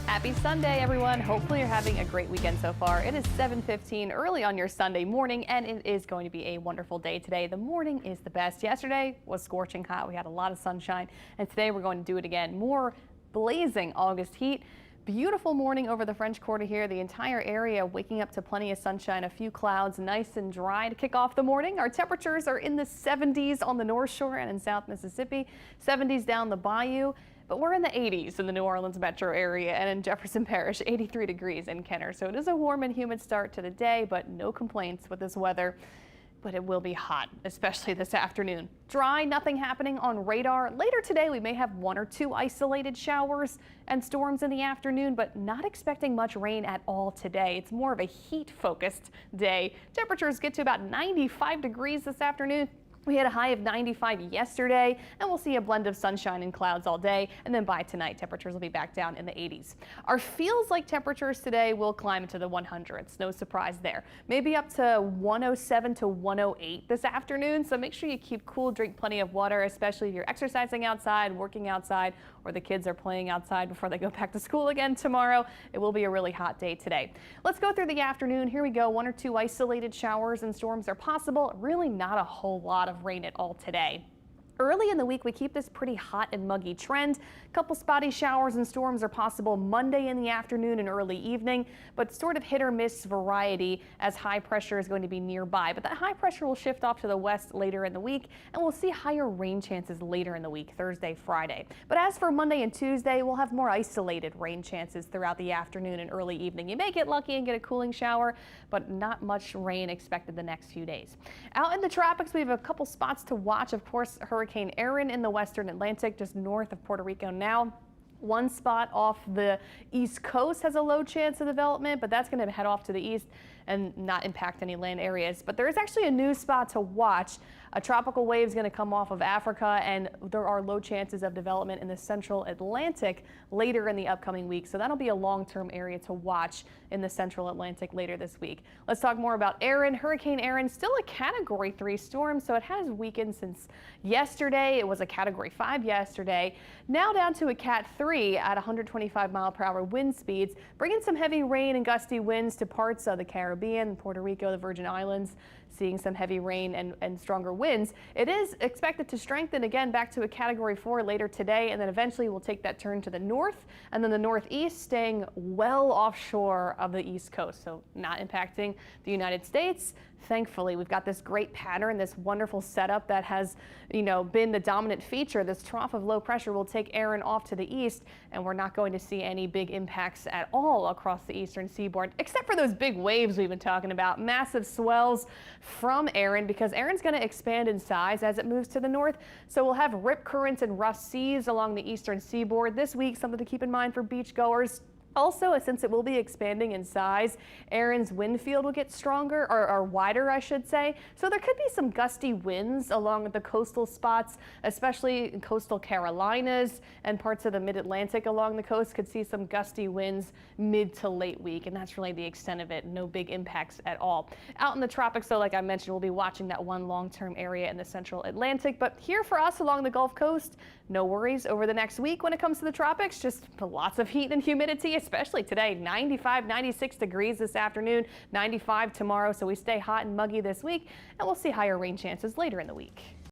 Happy Sunday, everyone. Hopefully you're having a great weekend so far. It is 7:15 early on your Sunday morning, and it is going to be a wonderful day today. The morning is the best. Yesterday was scorching hot. We had a lot of sunshine, and today we're going to do it again. More blazing August heat. Beautiful morning over the French Quarter here. The entire area waking up to plenty of sunshine, a few clouds, nice and dry to kick off the morning. Our temperatures are in the 70s on the North Shore and in South Mississippi, 70s down the bayou. But we're in the 80s in the New Orleans metro area and in Jefferson Parish, 83 degrees in Kenner. So it is a warm and humid start to the day, but no complaints with this weather. But it will be hot, especially this afternoon. Dry, nothing happening on radar. Later today, we may have one or two isolated showers and storms in the afternoon, but not expecting much rain at all today. It's more of a heat-focused day. Temperatures get to about 95 degrees this afternoon. We had a high of 95 yesterday, and we'll see a blend of sunshine and clouds all day. And then by tonight, temperatures will be back down in the 80s. Our feels like temperatures today will climb into the 100s. No surprise there. Maybe up to 107 to 108 this afternoon. So make sure you keep cool, drink plenty of water, especially if you're exercising outside, working outside, or the kids are playing outside before they go back to school again tomorrow. It will be a really hot day today. Let's go through the afternoon. Here we go. One or two isolated showers and storms are possible. Really not a whole lot of rain at all today. Early in the week, we keep this pretty hot and muggy trend. A couple spotty showers and storms are possible Monday in the afternoon and early evening, but sort of hit or miss variety as high pressure is going to be nearby. But that high pressure will shift off to the west later in the week, and we'll see higher rain chances later in the week, Thursday, Friday. But as for Monday and Tuesday, we'll have more isolated rain chances throughout the afternoon and early evening. You may get lucky and get a cooling shower, but not much rain expected the next few days. Out in the tropics, we have a couple spots to watch. Of course, Hurricane Erin in the western Atlantic, just north of Puerto Rico now. One spot off the east coast has a low chance of development, but that's going to head off to the east and not impact any land areas. But there is actually a new spot to watch. A tropical wave is going to come off of Africa, and there are low chances of development in the central Atlantic later in the upcoming week. So that'll be a long-term area to watch in the central Atlantic later this week. Let's talk more about Erin. Hurricane Erin, still a Category 3 storm, so it has weakened since yesterday. It was a Category 5 yesterday, now down to a Cat 3 at 125-mile-per-hour wind speeds, bringing some heavy rain and gusty winds to parts of the Caribbean, Puerto Rico, the Virgin Islands, seeing some heavy rain and stronger winds. It is expected to strengthen again back to a Category 4 later today, and then eventually we'll take that turn to the north and then the northeast, staying well offshore of the east coast, so not impacting the United States. Thankfully, we've got this great pattern, this wonderful setup that has, been the dominant feature. This trough of low pressure will take Erin off to the east, and we're not going to see any big impacts at all across the eastern seaboard, except for those big waves we've been talking about. Massive swells from Erin, because Erin's going to expand in size as it moves to the north. So we'll have rip currents and rough seas along the eastern seaboard this week, something to keep in mind for beachgoers. Also, since it will be expanding in size, Erin's wind field will get stronger, or wider, I should say. So there could be some gusty winds along the coastal spots, especially in coastal Carolinas and parts of the mid-Atlantic along the coast could see some gusty winds mid to late week, and that's really the extent of it. No big impacts at all. Out in the tropics, though, like I mentioned, we'll be watching that one long-term area in the central Atlantic. But here for us along the Gulf Coast, no worries over the next week when it comes to the tropics. Just lots of heat and humidity, especially today. 95, 96 degrees this afternoon, 95 tomorrow. So we stay hot and muggy this week, and we'll see higher rain chances later in the week.